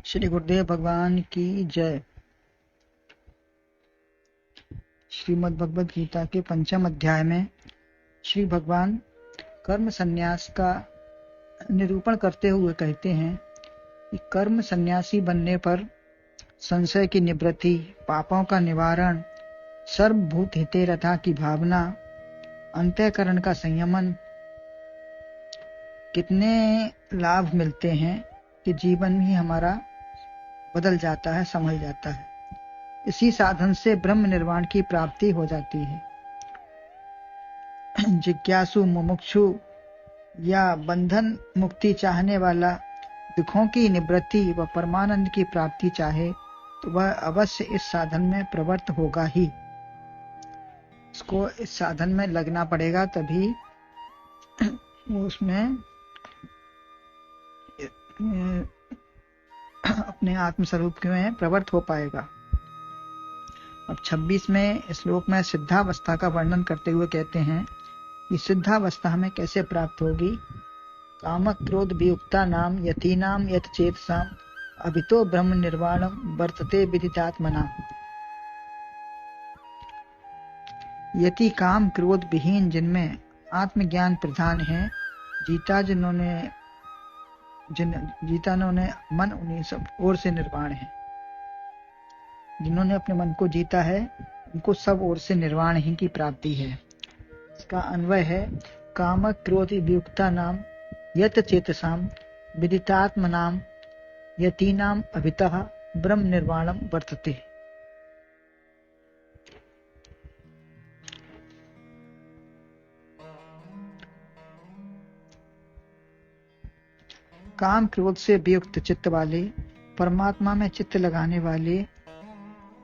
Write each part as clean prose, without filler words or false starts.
श्री गुरुदेव भगवान की जय। श्रीमद् भगवद गीता के 5वें अध्याय में श्री भगवान कर्म संन्यास का निरूपण करते हुए कहते हैं कि कर्म संन्यासी बनने पर संशय की निवृत्ति, पापों का निवारण, सर्वभूत हिते रथा की भावना, अंतःकरण का संयमन, कितने लाभ मिलते हैं कि जीवन ही हमारा बदल जाता है, संभल जाता है। इसी साधन से ब्रह्म निर्वाण की प्राप्ति हो जाती है। जिज्ञासु, मुमुक्षु या बंधन मुक्ति चाहने वाला दुखों की निवृत्ति व परमानंद की प्राप्ति चाहे तो वह अवश्य इस साधन में प्रवृत्त होगा ही। उसको इस साधन में लगना पड़ेगा, तभी वो उसमें अपने आत्म स्वरूप में प्रवृत्त हो पाएगा। अब 26वें श्लोक में सिद्धावस्था का वर्णन करते हुए कहते हैं कि सिद्धावस्था हमें कैसे प्राप्त होगी। काम क्रोध वियुक्ता नाम यतीनाम यत चेतसाम अभितो ब्रह्म निर्वाणम वर्तते विदितात्मना। यति काम क्रोध विहीन, जिनमें आत्मज्ञान प्रधान है, जिन्होंने मन उन्हीं सब ओर से निर्वाण है। जिन्होंने अपने मन को जीता है, उनको सब ओर से निर्वाण ही की प्राप्ति है। इसका अन्वय है काम क्रोध वियुक्ता नाम यत चेतसाम विदितात्मनाम यतीनाम अभितः ब्रह्म निर्वाणम वर्तते। काम क्रोध से वियुक्त चित्त वाले, परमात्मा में चित्त लगाने वाले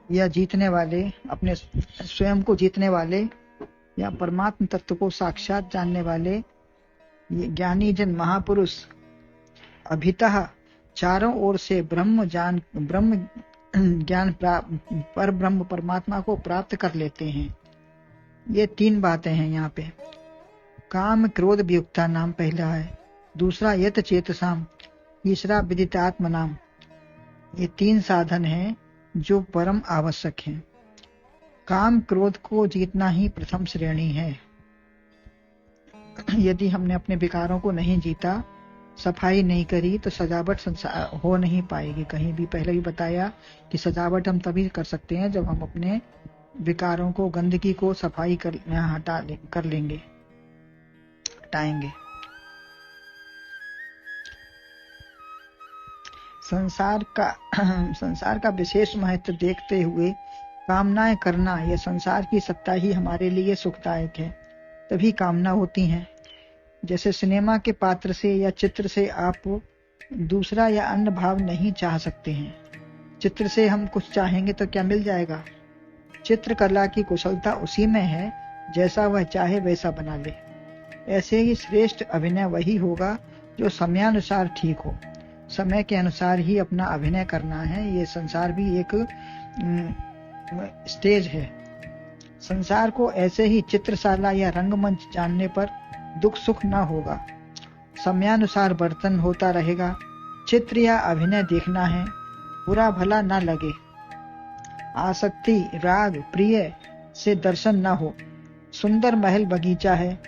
या जीतने वाले, अपने स्वयं को जीतने वाले या परमात्म तत्व को साक्षात जानने वाले ये ज्ञानी जन महापुरुष अभितः चारों ओर से ब्रह्म ज्ञान पर ब्रह्म परमात्मा को प्राप्त कर लेते हैं। ये 3 बातें हैं यहाँ पे। काम क्रोध वियुक्ता नाम पहला है, दूसरा यत चेतसाम, तीसरा विदितात्म नाम। ये 3 साधन हैं जो परम आवश्यक हैं। काम क्रोध को जीतना ही प्रथम श्रेणी है। यदि हमने अपने विकारों को नहीं जीता, सफाई नहीं करी, तो सजावट हो नहीं पाएगी। कहीं भी पहले भी बताया कि सजावट हम तभी कर सकते हैं जब हम अपने विकारों को, गंदगी को सफाई हटाएंगे। संसार का विशेष महत्व देखते हुए कामनाएं करना, यह संसार की सत्ता ही हमारे लिए सुखदायक है, तभी कामना होती हैं। जैसे सिनेमा के पात्र से या चित्र से आप दूसरा या अन्य भाव नहीं चाह सकते हैं। चित्र से हम कुछ चाहेंगे तो क्या मिल जाएगा? चित्रकला की कुशलता उसी में है, जैसा वह चाहे वैसा बना ले। ऐसे ही श्रेष्ठ अभिनय वही होगा जो समयानुसार ठीक हो। समय के अनुसार ही अपना अभिनय करना है। ये संसार भी एक स्टेज है। संसार को ऐसे ही चित्रशाला या रंगमंच जानने पर दुख सुख न होगा। समयानुसार बर्तन होता रहेगा। चित्र या अभिनय देखना है, बुरा भला न लगे। आसक्ति, राग, प्रिय से दर्शन न हो। सुंदर महल बगीचा है,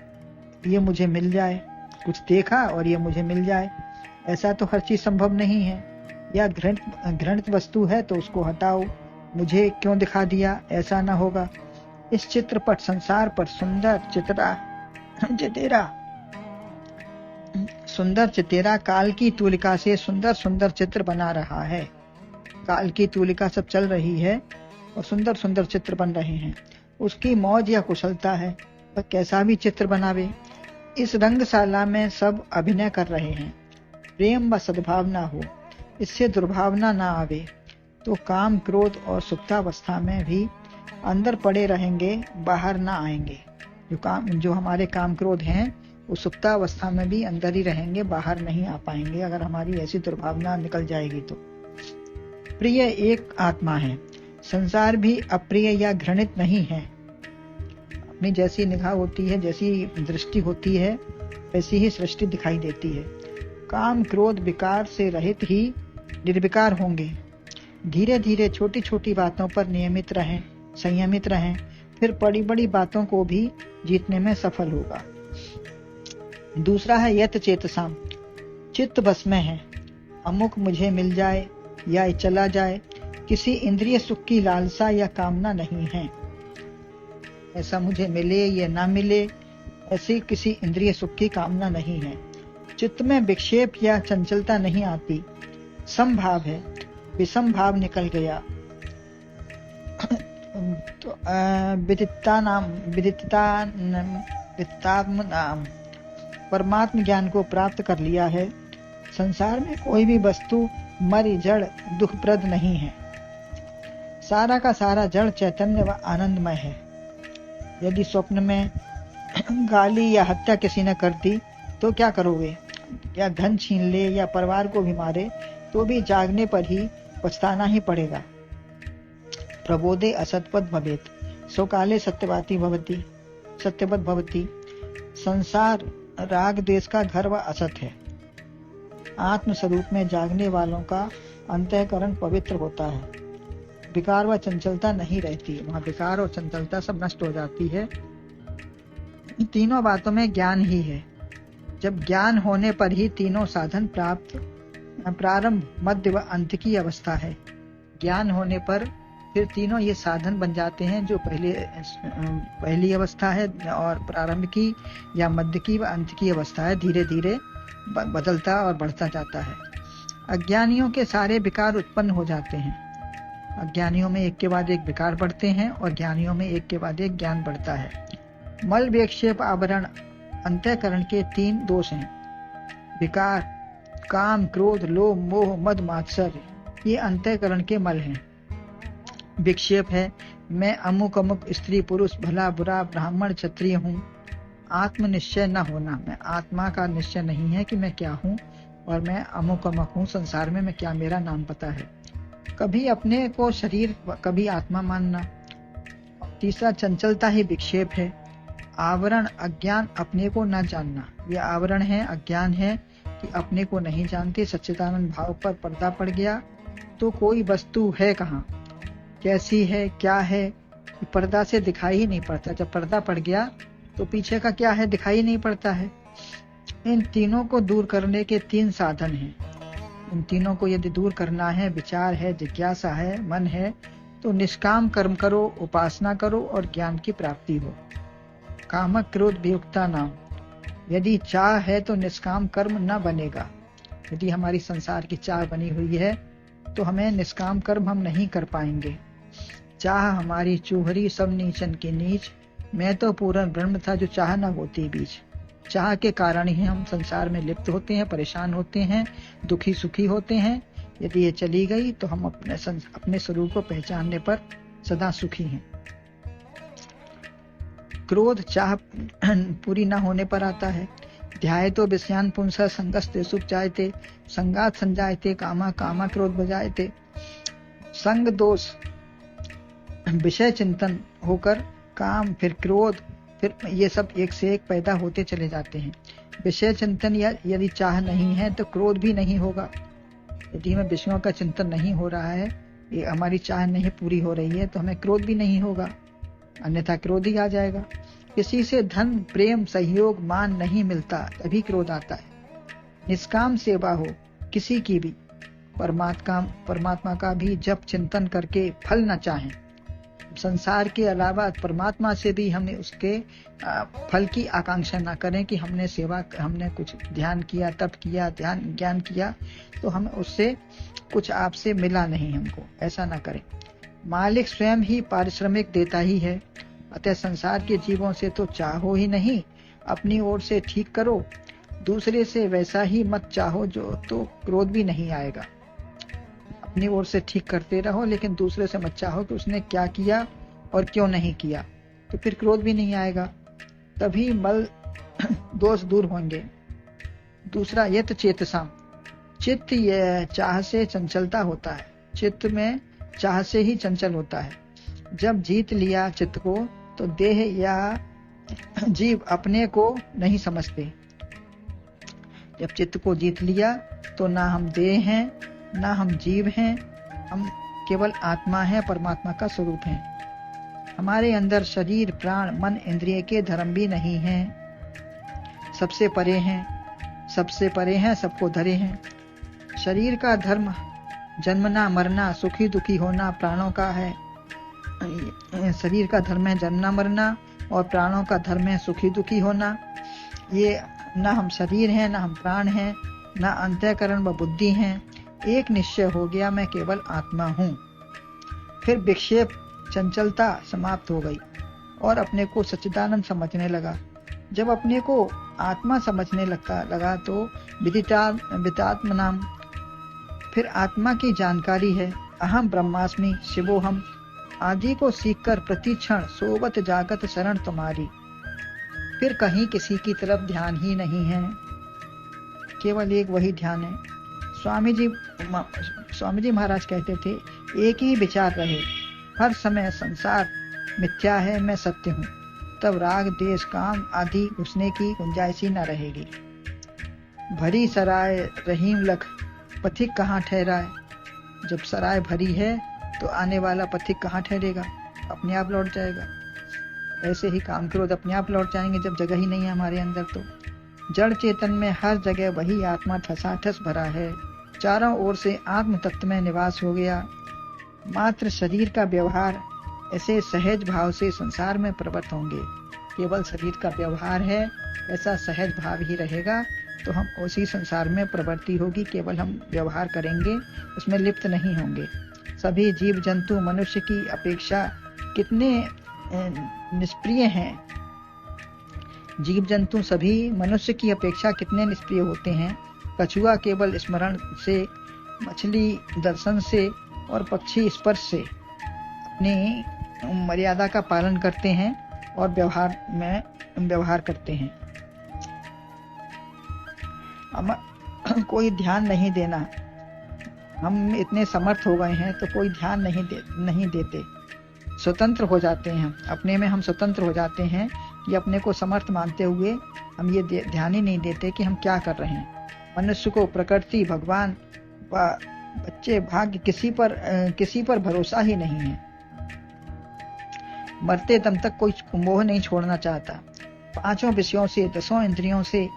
ये मुझे मिल जाए। कुछ देखा और ये मुझे मिल जाए, ऐसा तो हर चीज संभव नहीं है। या घृणित वस्तु है तो उसको हटाओ, मुझे क्यों दिखा दिया, ऐसा ना होगा। इस चित्रपट संसार पर सुंदर चितेरा काल की तूलिका से सुंदर सुंदर चित्र बना रहा है। काल की तूलिका सब चल रही है और सुंदर सुंदर चित्र बन रहे हैं। उसकी मौज या कुशलता है, वह कैसा भी चित्र बनावे। इस रंगशाला में सब अभिनय कर रहे हैं। प्रेम व सद्भावना हो, इससे दुर्भावना ना आवे, तो काम क्रोध और सुप्तावस्था में भी अंदर पड़े रहेंगे, बाहर ना आएंगे। जो हमारे काम क्रोध हैं वो सुप्तावस्था में भी अंदर ही रहेंगे, बाहर नहीं आ पाएंगे, अगर हमारी ऐसी दुर्भावना निकल जाएगी तो। प्रिय एक आत्मा है, संसार भी अप्रिय या घृणित नहीं है। अपनी जैसी निगाह होती है, जैसी दृष्टि होती है, वैसी ही सृष्टि दिखाई देती है। काम क्रोध विकार से रहित ही निर्विकार होंगे। धीरे धीरे छोटी छोटी बातों पर नियमित रहें, संयमित रहें, फिर बड़ी बड़ी बातों को भी जीतने में सफल होगा। दूसरा है यत चेतसाम, चित्त बस में है। अमुक मुझे मिल जाए या चला जाए, किसी इंद्रिय सुख की लालसा या कामना नहीं है। ऐसा मुझे मिले या ना मिले, ऐसी किसी इंद्रिय सुख की कामना नहीं है। चित्त में विक्षेप या चंचलता नहीं आती, समभाव है। विषम भाव निकल गया तो विदिता नाम परमात्म ज्ञान को प्राप्त कर लिया है। संसार में कोई भी वस्तु मरी जड़ दुखप्रद नहीं है। सारा का सारा जड़ चैतन्य व आनंदमय है। यदि स्वप्न में गाली या हत्या किसी ने कर दी तो क्या करोगे? या धन छीन ले या परिवार को भी मारे तो भी जागने पर ही पछताना ही पड़ेगा। प्रबोधे असतपद भवेत, सो काले सत्यवती भवती। संसार राग देश का घर व असत है। आत्म स्वरूप में जागने वालों का अंतःकरण पवित्र होता है। विकार व चंचलता नहीं रहती, वहां विकार और चंचलता सब नष्ट हो जाती है। इन तीनों बातों में ज्ञान ही है। जब ज्ञान होने पर ही तीनों साधन प्रारंभ, मध्य व अंत की अवस्था है। ज्ञान होने पर फिर तीनों ये साधन बन जाते हैं, जो पहली अवस्था है और प्रारंभ की या मध्य की व अंत की अवस्था है। धीरे धीरे बदलता और बढ़ता जाता है। अज्ञानियों के सारे विकार उत्पन्न हो जाते हैं। अज्ञानियों में एक के बाद एक विकार बढ़ते हैं और ज्ञानियों में एक के बाद एक ज्ञान बढ़ता है। मल, विक्षेप, आवरण अंतःकरण के 3 दोष हैं। विकार, काम, क्रोध, लोभ, मोह, मद, मात्सर्य, ये अंतःकरण के मल हैं। विक्षेप है, मैं अमुक अमुक स्त्री पुरुष, भला बुरा, ब्राह्मण क्षत्रिय हूँ। आत्मनिश्चय न होना, मैं आत्मा का निश्चय नहीं है कि मैं क्या हूँ और मैं अमुक अमुक हूँ, संसार में मैं क्या, मेरा नाम पता है। कभी अपने को शरीर, कभी आत्मा मानना। तीसरा चंचलता ही विक्षेप है। आवरण, अज्ञान, अपने को न जानना, ये आवरण है, अज्ञान है कि अपने को नहीं जानते। सच्चिदानंद भाव पर पर्दा पड़ गया तो कोई वस्तु है कहाँ, कैसी है, क्या है, पर्दा से दिखाई ही नहीं पड़ता। जब पर्दा पड़ गया तो पीछे का क्या है दिखाई नहीं पड़ता है। इन तीनों को दूर करने के 3 साधन हैं। इन तीनों को यदि दूर करना है, विचार है, जिज्ञासा है, मन है, तो निष्काम कर्म करो, उपासना करो और ज्ञान की प्राप्ति हो। कामक क्रोध वियुक्ता नाम, यदि चाह है तो निष्काम कर्म न बनेगा। यदि हमारी संसार की चाह बनी हुई है तो हमें निष्काम कर्म हम नहीं कर पाएंगे। चाह हमारी चूहरी, सब नीचन की नीच, मैं तो पूर्ण ब्रह्म था जो चाह न होती बीच। चाह के कारण ही हम संसार में लिप्त होते हैं, परेशान होते हैं, दुखी सुखी होते हैं। यदि ये चली गई तो हम अपने स्वरूप को पहचानने पर सदा सुखी हैं। क्रोध चाह पूरी न होने पर आता है। ध्याये तो विषयान पुंसा संगस्ते सुख जायते, संगात संजायते, कामा कामा क्रोध बजायते। संग दोष, विषय चिंतन होकर काम, फिर क्रोध, फिर ये सब एक से एक पैदा होते चले जाते हैं। विषय चिंतन या यदि चाह नहीं है तो क्रोध भी नहीं होगा। यदि हमें विषयों का चिंतन नहीं हो रहा है, ये हमारी चाह नहीं पूरी हो रही है, तो हमें क्रोध भी नहीं होगा, अन्यथा क्रोध ही आ जाएगा। किसी से धन, प्रेम, सहयोग, मान नहीं मिलता तभी क्रोध आता है। निष्काम सेवा हो किसी की भी, परमात्मा का भी जब चिंतन करके फल न चाहें। संसार के अलावा परमात्मा से भी हमें उसके फल की आकांक्षा ना करें कि हमने कुछ ध्यान किया, तप किया, ज्ञान किया तो हमें उससे कुछ आपसे मिला नहीं, हमको ऐसा ना करें। मालिक स्वयं ही पारिश्रमिक देता ही है, अतः संसार के जीवों से तो चाहो ही नहीं, अपनी ओर से ठीक करो। दूसरे से वैसा ही मत चाहो जो, तो क्रोध भी नहीं आएगा। अपनी ओर से ठीक करते रहो, लेकिन दूसरे से मत चाहो कि उसने क्या किया और क्यों नहीं किया, तो फिर क्रोध भी नहीं आएगा, तभी मल दोष दूर होंगे। दूसरा यत चेतसाम, चित्त ये चाह से चंचलता होता है। चित्त में चाह से ही चंचल होता है। जब जीत लिया चित्त को तो देह या जीव अपने को नहीं समझते। जब चित्त को जीत लिया तो ना हम देह हैं ना हम जीव हैं, हम केवल आत्मा है, परमात्मा का स्वरूप है। हमारे अंदर शरीर, प्राण, मन, इंद्रिय के धर्म भी नहीं हैं, सबसे परे हैं, सबसे परे हैं, सबको धरे हैं। शरीर का धर्म जन्मना मरना, सुखी दुखी होना प्राणों का है। शरीर का धर्म है जन्मना मरना और प्राणों का धर्म है सुखी दुखी होना। ये ना हम शरीर हैं, ना हम प्राण हैं, ना अंतःकरण व बुद्धि हैं। एक निश्चय हो गया, मैं केवल आत्मा हूँ। फिर विक्षेप, चंचलता समाप्त हो गई और अपने को सच्चिदानंद समझने लगा। जब अपने को आत्मा समझने लगा तो विदितात्मनाम, फिर आत्मा की जानकारी है। अहम ब्रह्मास्मि शिवोहम आदि को सीखकर प्रतिक्षण सोवत जागत शरण तुम्हारी। फिर कहीं किसी की तरफ ध्यान ही नहीं है, केवल एक वही ध्यान है। स्वामी जी महाराज कहते थे, एक ही विचार रहे हर समय, संसार मिथ्या है, मैं सत्य हूँ, तब राग देश काम आदि घुसने की गुंजाइश ही न रहेगी। भरी सराय रहीम लख पथिक कहाँ ठहराए। जब सराय भरी है तो आने वाला पथिक कहाँ ठहरेगा, अपने आप लौट जाएगा। ऐसे ही काम क्रोध अपने आप लौट जाएंगे जब जगह ही नहीं है हमारे अंदर। तो जड़ चेतन में हर जगह वही आत्मा ठसाठस भरा है, चारों ओर से आत्म तत्व में निवास हो गया। मात्र शरीर का व्यवहार ऐसे सहज भाव से संसार में प्रवृत्त होंगे। केवल शरीर का व्यवहार है, ऐसा सहज भाव ही रहेगा तो हम उसी संसार में प्रवृत्ति होगी। केवल हम व्यवहार करेंगे, उसमें लिप्त नहीं होंगे। सभी जीव जंतु मनुष्य की अपेक्षा कितने निष्प्रिय हैं। जीव जंतु सभी मनुष्य की अपेक्षा कितने निष्प्रिय होते हैं। कछुआ केवल स्मरण से, मछली दर्शन से और पक्षी स्पर्श से अपनी मर्यादा का पालन करते हैं और व्यवहार करते हैं। कोई ध्यान नहीं देना। हम इतने समर्थ हो गए हैं तो कोई ध्यान नहीं देते। स्वतंत्र हो जाते हैं, अपने में हम स्वतंत्र हो जाते हैं कि अपने को समर्थ मानते हुए हम ये ध्यान ही नहीं देते कि हम क्या कर रहे हैं। मनुष्य को प्रकृति, भगवान व बच्चे, भाग्य किसी पर भरोसा ही नहीं है। मरते दम तक कोई मोह नहीं छोड़ना चाहता। पांचों विषयों से, 10 इंद्रियों से,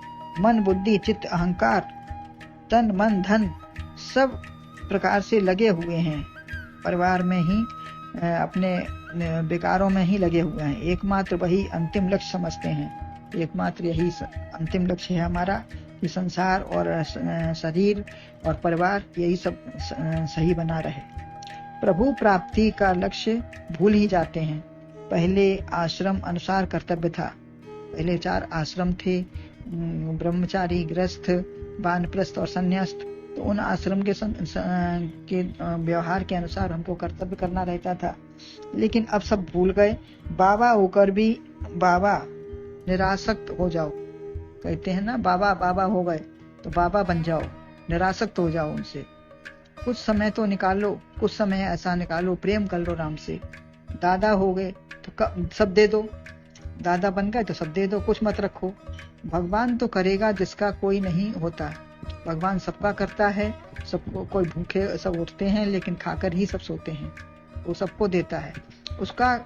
मन बुद्धि चित्त अहंकार, तन मन धन सब प्रकार से लगे हुए हैं। परिवार में ही अपने विकारों में ही लगे हुए हैं। एकमात्र वही अंतिम लक्ष्य समझते हैं। एकमात्र यही अंतिम लक्ष्य है हमारा कि संसार और शरीर और परिवार यही सब सही बना रहे। प्रभु प्राप्ति का लक्ष्य भूल ही जाते हैं। पहले आश्रम अनुसार कर्तव्य था। पहले 4 आश्रम थे, ब्रह्मचारी, गृहस्थ, वानप्रस्थ और संन्यास्त। तो उन आश्रम के व्यवहार के अनुसार हमको कर्तव्य करना रहता था, लेकिन अब सब भूल गए। बाबा होकर भी बाबा निरासक्त हो जाओ। कहते हैं ना, बाबा हो गए तो बाबा बन जाओ, निरासक्त हो जाओ उनसे। कुछ समय तो निकालो, कुछ समय ऐसा निकालो, प्रेम कर लो राम से। दादा हो गए तो सब दे दो, दादा बन गए तो सब दे दो, कुछ मत रखो। भगवान तो करेगा जिसका कोई नहीं होता। भगवान सबका करता है। सबको, कोई भूखे सब उठते हैं लेकिन खाकर ही सब सोते हैं। वो सबको देता है। उसका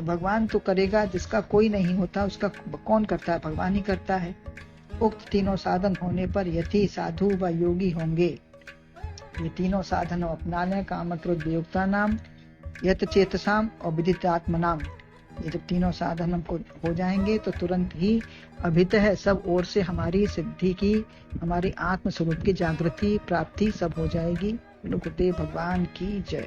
भगवान तो करेगा जिसका कोई नहीं होता। उसका कौन करता है? भगवान ही करता है। उक्त तीनों साधन होने पर यति साधु व योगी होंगे। ये तीनों साधन अपना लें, काम क्रोध वियुक्ता नाम, यत चेतसाम और विदितात्म नाम। ये जब तीनों साधन हमको हो जाएंगे तो तुरंत ही अभितः सब ओर से हमारी सिद्धि की, हमारी आत्म स्वरूप की जागृति प्राप्ति सब हो जाएगी। गुरुदेव भगवान की जय।